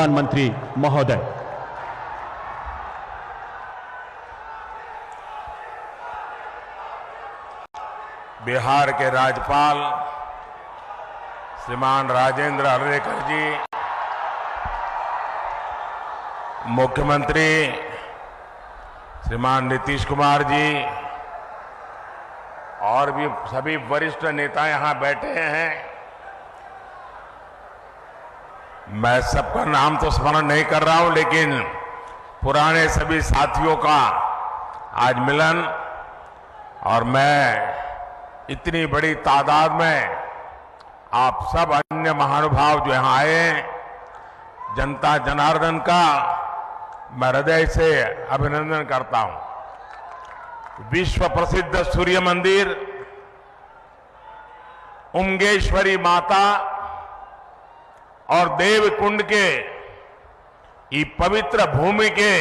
प्रधानमंत्री महोदय। बिहार के राज्यपाल श्रीमान राजेंद्र अर्लेकर जी, मुख्यमंत्री श्रीमान नीतीश कुमार जी और भी सभी वरिष्ठ नेता यहां बैठे हैं। मैं सबका नाम तो स्मरण नहीं कर रहा हूं, लेकिन पुराने सभी साथियों का आज मिलन, और मैं इतनी बड़ी तादाद में आप सब अन्य महानुभाव जो यहां आए, जनता जनार्दन का मैं हृदय से अभिनंदन करता हूं। विश्व प्रसिद्ध सूर्य मंदिर, उमगेश्वरी माता और देवकुंड के ये पवित्र भूमि के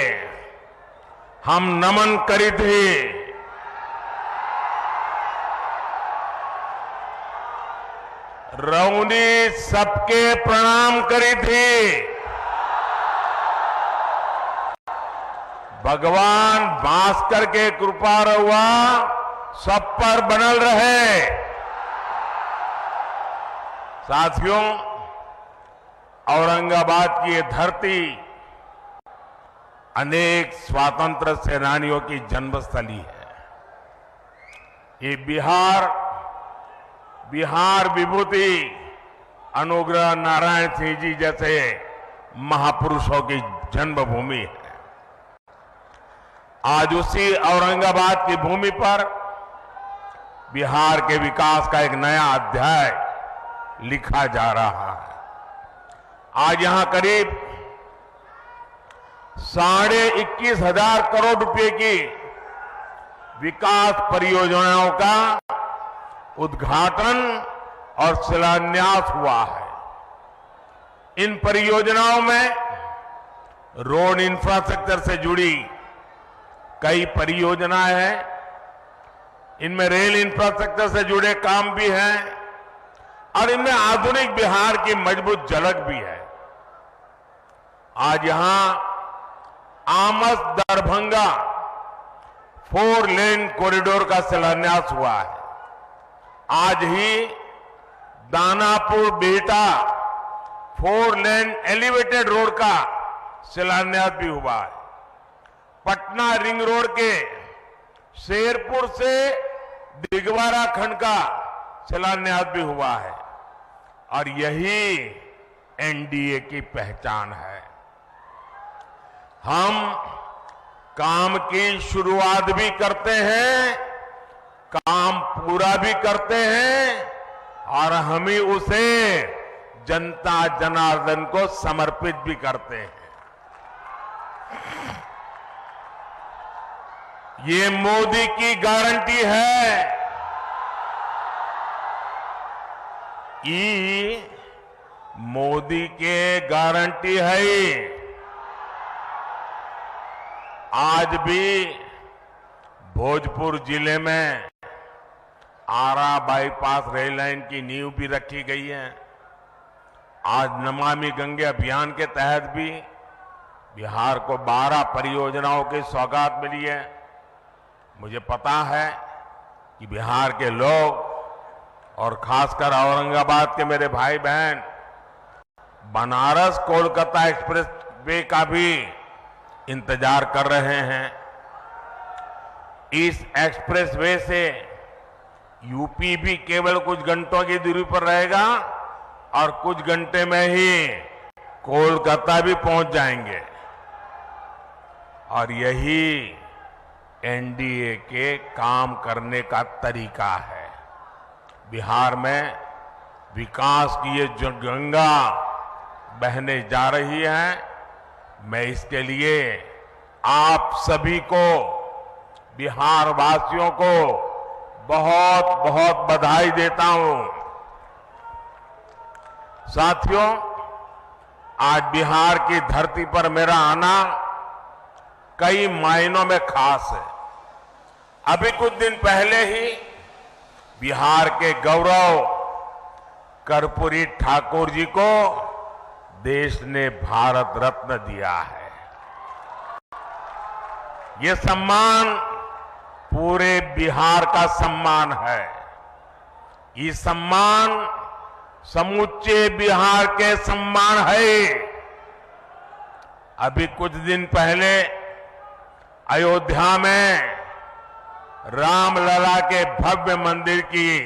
हम नमन करी थी। रौनी सबके प्रणाम करी थी। भगवान भास्कर के कृपा रहुआ सब पर बनल रहे। साथियों, औरंगाबाद की ये धरती अनेक स्वातंत्र सेनानियों की जन्मस्थली है। ये बिहार विभूति अनुग्रह नारायण सिंह जी जैसे महापुरुषों की जन्मभूमि है। आज उसी औरंगाबाद की भूमि पर बिहार के विकास का एक नया अध्याय लिखा जा रहा है। आज यहां करीब 21,500 करोड़ रुपए की विकास परियोजनाओं का उद्घाटन और शिलान्यास हुआ है। इन परियोजनाओं में रोड इंफ्रास्ट्रक्चर से जुड़ी कई परियोजनाएं हैं। इनमें रेल इंफ्रास्ट्रक्चर से जुड़े काम भी हैं और इनमें आधुनिक बिहार की मजबूत झलक भी है। आज यहां आमस दरभंगा 4 लेन कॉरिडोर का शिलान्यास हुआ है। आज ही Danapur Bihta 4 lane elevated road का शिलान्यास भी हुआ है। पटना रिंग रोड के शेरपुर से दिगवारा खंड का शिलान्यास भी हुआ है। और यही एनडीए की पहचान है। हम काम की शुरुआत भी करते हैं, काम पूरा भी करते हैं और हम ही उसे जनता जनार्दन को समर्पित भी करते हैं। ये मोदी की गारंटी है। ये मोदी के गारंटी है। आज भी भोजपुर जिले में आरा बाईपास रेल लाइन की नींव भी रखी गई है। आज नमामि गंगे अभियान के तहत भी बिहार को 12 परियोजनाओं की सौगात मिली है। मुझे पता है कि बिहार के लोग और खासकर औरंगाबाद के मेरे भाई बहन बनारस कोलकाता एक्सप्रेस वे का भी इंतजार कर रहे हैं। इस एक्सप्रेस वे से यूपी भी केवल कुछ घंटों की दूरी पर रहेगा और कुछ घंटे में ही कोलकाता भी पहुंच जाएंगे। और यही एनडीए के काम करने का तरीका है। बिहार में विकास की ये जो गंगा बहने जा रही है, मैं इसके लिए आप सभी को, बिहार वासियों को बहुत बहुत बधाई देता हूं। साथियों, आज बिहार की धरती पर मेरा आना कई मायनों में खास है। अभी कुछ दिन पहले ही बिहार के गौरव कर्पूरी ठाकुर जी को देश ने भारत रत्न दिया है। ये सम्मान पूरे बिहार का सम्मान है। ये सम्मान समूचे बिहार के सम्मान है। अभी कुछ दिन पहले अयोध्या में रामलला के भव्य मंदिर की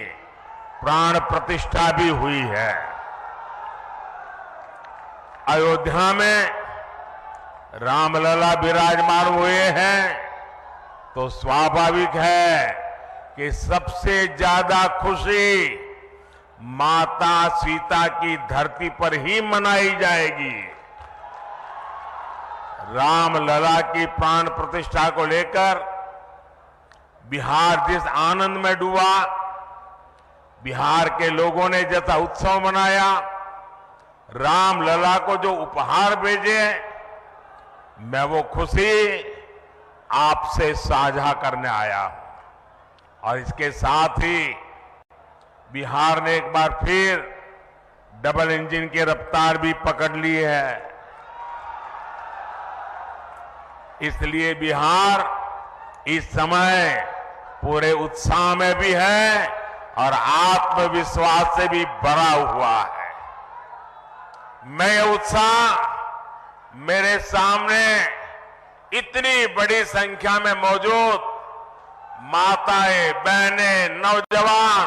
प्राण प्रतिष्ठा भी हुई है। अयोध्या में रामलला विराजमान हुए हैं तो स्वाभाविक है कि सबसे ज्यादा खुशी माता सीता की धरती पर ही मनाई जाएगी। रामलला की प्राण प्रतिष्ठा को लेकर बिहार जिस आनंद में डूबा, बिहार के लोगों ने जैसा उत्सव मनाया, रामलला को जो उपहार भेजे, मैं वो खुशी आपसे साझा करने आया हूं। और इसके साथ ही बिहार ने एक बार फिर डबल इंजन की रफ्तार भी पकड़ ली है। इसलिए बिहार इस समय पूरे उत्साह में भी है और आत्मविश्वास से भी भरा हुआ है। मैं ये उत्साह मेरे सामने इतनी बड़ी संख्या में मौजूद माताएं, बहनें, नौजवान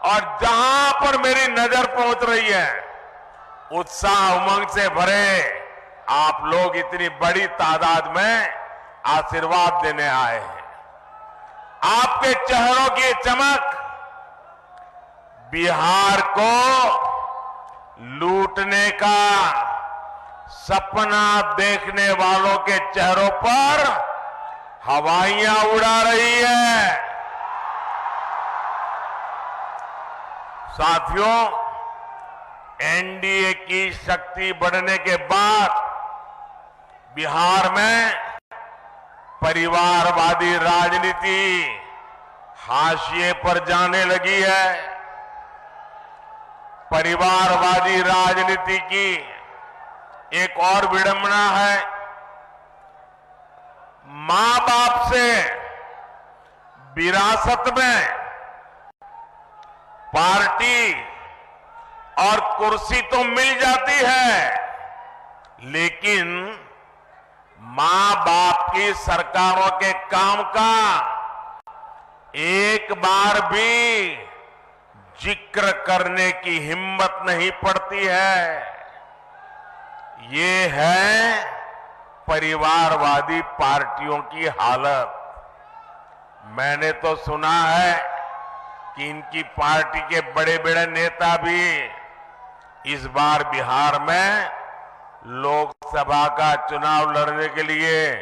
और जहां पर मेरी नजर पहुंच रही है, उत्साह उमंग से भरे आप लोग इतनी बड़ी तादाद में आशीर्वाद देने आए हैं। आपके चेहरों की चमक बिहार को लूटने का सपना देखने वालों के चेहरों पर हवाइयां उड़ा रही है। साथियों, एनडीए की शक्ति बढ़ने के बाद बिहार में परिवारवादी राजनीति हाशिए पर जाने लगी है। परिवारवादी राजनीति की एक और विडंबना है, मां बाप से विरासत में पार्टी और कुर्सी तो मिल जाती है, लेकिन मां बाप की सरकारों के काम का एक बार भी जिक्र करने की हिम्मत नहीं पड़ती है। ये है परिवारवादी पार्टियों की हालत। मैंने तो सुना है कि इनकी पार्टी के बड़े बड़े नेता भी इस बार बिहार में लोकसभा का चुनाव लड़ने के लिए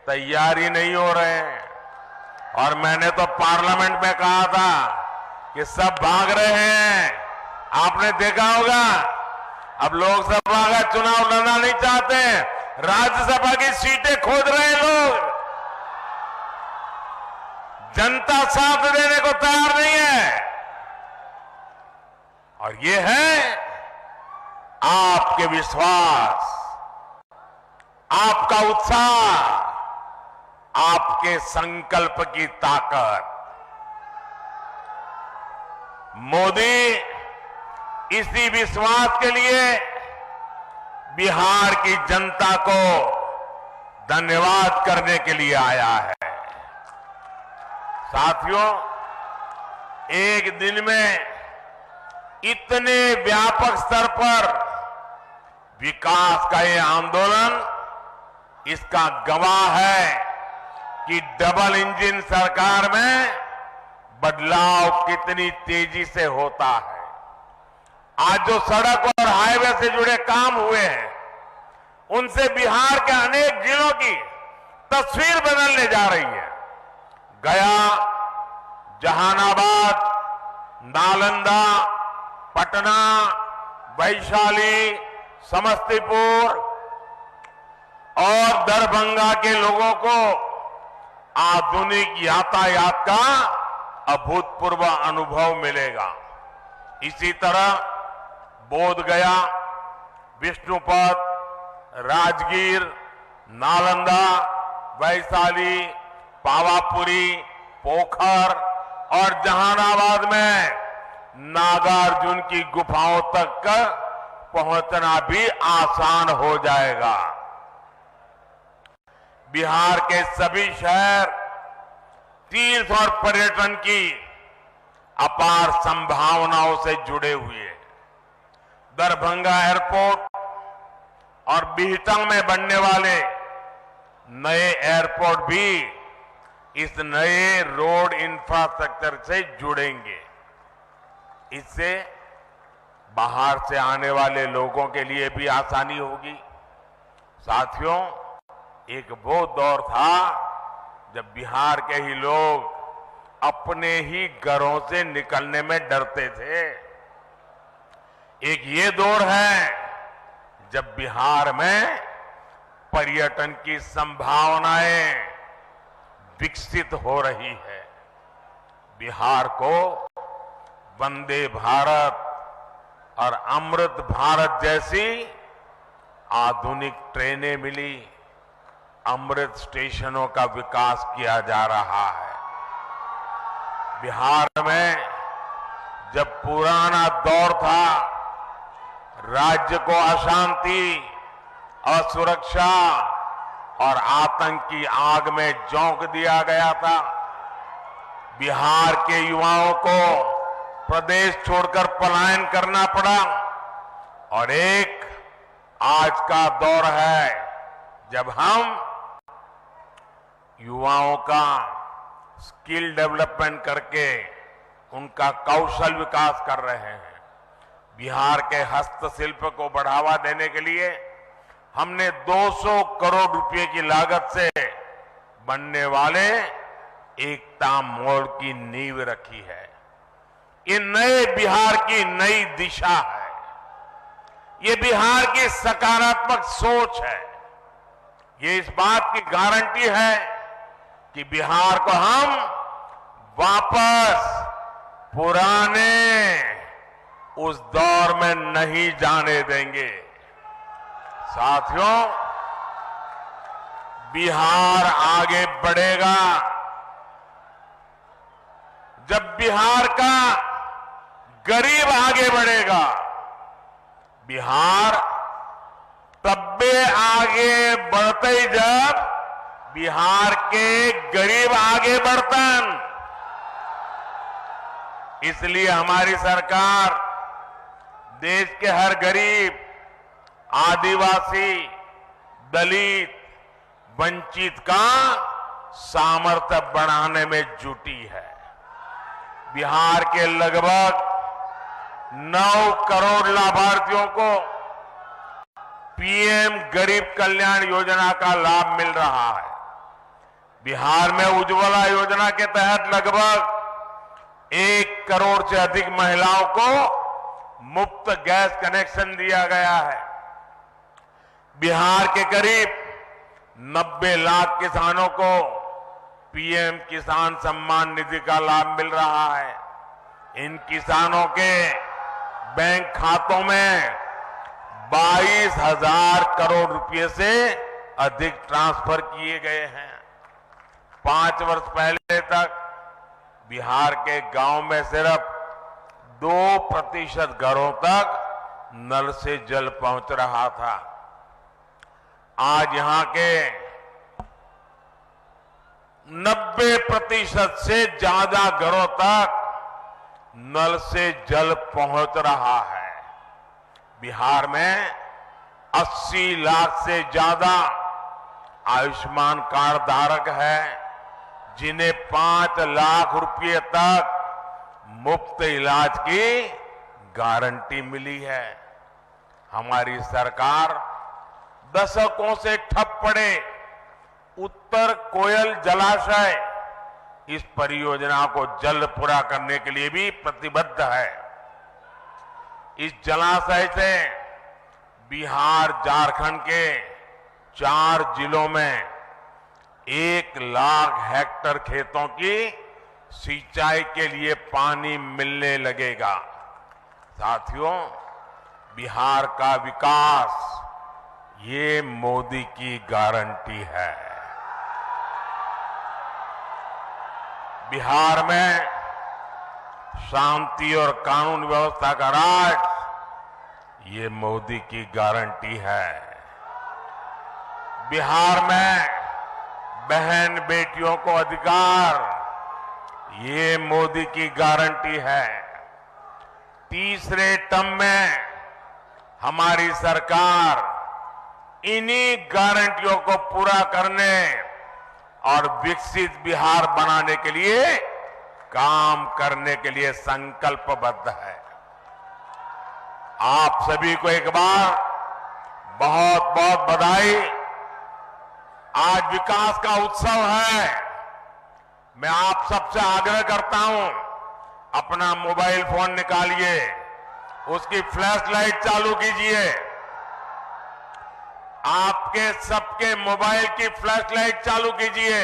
तैयारी नहीं हो रहे हैं। और मैंने तो पार्लियामेंट में कहा था कि सब भाग रहे हैं। आपने देखा होगा, अब लोकसभा का चुनाव लड़ना नहीं चाहते, राज्यसभा की सीटें खोज रहे हैं लोग। जनता साथ देने को तैयार नहीं है। और ये है आपके विश्वास, आपका उत्साह, आपके संकल्प की ताकत। मोदी इसी विश्वास के लिए बिहार की जनता को धन्यवाद करने के लिए आया है। साथियों, एक दिन में इतने व्यापक स्तर पर विकास का ये आंदोलन इसका गवाह है कि डबल इंजन सरकार में बदलाव कितनी तेजी से होता है। आज जो सड़क और हाईवे से जुड़े काम हुए हैं, उनसे बिहार के अनेक जिलों की तस्वीर बदलने जा रही है। गया, जहानाबाद, नालंदा, पटना, वैशाली, समस्तीपुर और दरभंगा के लोगों को आधुनिक यातायात का अभूतपूर्व अनुभव मिलेगा। इसी तरह बोधगया, विष्णुपद, राजगीर, नालंदा, वैशाली, पावापुरी, पोखर और जहानाबाद में नागार्जुन की गुफाओं तक पहुंचना भी आसान हो जाएगा। बिहार के सभी शहर तीर्थ और पर्यटन की अपार संभावनाओं से जुड़े हुए हैं। दरभंगा एयरपोर्ट और बिहटा में बनने वाले नए एयरपोर्ट भी इस नए रोड इंफ्रास्ट्रक्चर से जुड़ेंगे। इससे बाहर से आने वाले लोगों के लिए भी आसानी होगी। साथियों, एक वो दौर था जब बिहार के ही लोग अपने ही घरों से निकलने में डरते थे। एक ये दौर है जब बिहार में पर्यटन की संभावनाएं विकसित हो रही है। बिहार को वंदे भारत और अमृत भारत जैसी आधुनिक ट्रेनें मिली। अमृत स्टेशनों का विकास किया जा रहा है। बिहार में जब पुराना दौर था, राज्य को अशांति, असुरक्षा और आतंक की आग में झोंक दिया गया था। बिहार के युवाओं को प्रदेश छोड़कर पलायन करना पड़ा और एक आज का दौर है जब हम युवाओं का स्किल डेवलपमेंट करके उनका कौशल विकास कर रहे हैं। बिहार के हस्तशिल्प को बढ़ावा देने के लिए हमने 200 करोड़ रुपए की लागत से बनने वाले एकता मॉल की नींव रखी है। ये नए बिहार की नई दिशा है। ये बिहार की सकारात्मक सोच है। ये इस बात की गारंटी है कि बिहार को हम वापस पुराने उस दौर में नहीं जाने देंगे। साथियों, बिहार आगे बढ़ेगा जब बिहार का गरीब आगे बढ़ेगा। बिहार तब्बे आगे बढ़ते जब बिहार के गरीब आगे बढ़तन। इसलिए हमारी सरकार देश के हर गरीब, आदिवासी, दलित, वंचित का सामर्थ्य बढ़ाने में जुटी है। बिहार के लगभग 9 करोड़ लाभार्थियों को पीएम गरीब कल्याण योजना का लाभ मिल रहा है। बिहार में उज्ज्वला योजना के तहत लगभग 1 करोड़ से अधिक महिलाओं को मुफ्त गैस कनेक्शन दिया गया है। बिहार के करीब 90 लाख किसानों को पीएम किसान सम्मान निधि का लाभ मिल रहा है। इन किसानों के बैंक खातों में 22,000 करोड़ रुपए से अधिक ट्रांसफर किए गए हैं। 5 वर्ष पहले तक बिहार के गांव में सिर्फ 2% घरों तक नल से जल पहुंच रहा था। आज यहां के 90% से ज्यादा घरों तक नल से जल पहुंच रहा है। बिहार में 80 लाख से ज्यादा आयुष्मान कार्ड धारक है, जिन्हें 5 लाख रुपए तक मुफ्त इलाज की गारंटी मिली है। हमारी सरकार दशकों से ठप पड़े उत्तर कोयल जलाशय, इस परियोजना को जल्द पूरा करने के लिए भी प्रतिबद्ध है। इस जलाशय से बिहार, झारखंड के 4 जिलों में 1 लाख हेक्टेयर खेतों की सिंचाई के लिए पानी मिलने लगेगा। साथियों, बिहार का विकास ये मोदी की गारंटी है। बिहार में शांति और कानून व्यवस्था का राज ये मोदी की गारंटी है। बिहार में बहन बेटियों को अधिकार ये मोदी की गारंटी है। तीसरे टर्म में हमारी सरकार इन्हीं गारंटियों को पूरा करने और विकसित बिहार बनाने के लिए काम करने के लिए संकल्पबद्ध है। आप सभी को एक बार बहुत बहुत बधाई। आज विकास का उत्सव है। मैं आप सबसे आग्रह करता हूं, अपना मोबाइल फोन निकालिए, उसकी फ्लैश लाइट चालू कीजिए। आपके सबके मोबाइल की फ्लैश लाइट चालू कीजिए।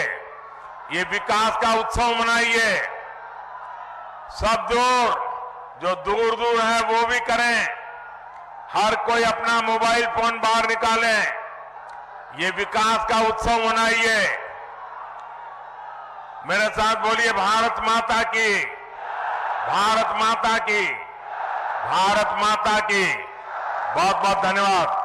ये विकास का उत्सव मनाइए। सब जो दूर दूर है वो भी करें। हर कोई अपना मोबाइल फोन बाहर निकालें। ये विकास का उत्सव मनाइए। मेरे साथ बोलिए, भारत माता की, भारत माता की, भारत माता की। बहुत बहुत धन्यवाद।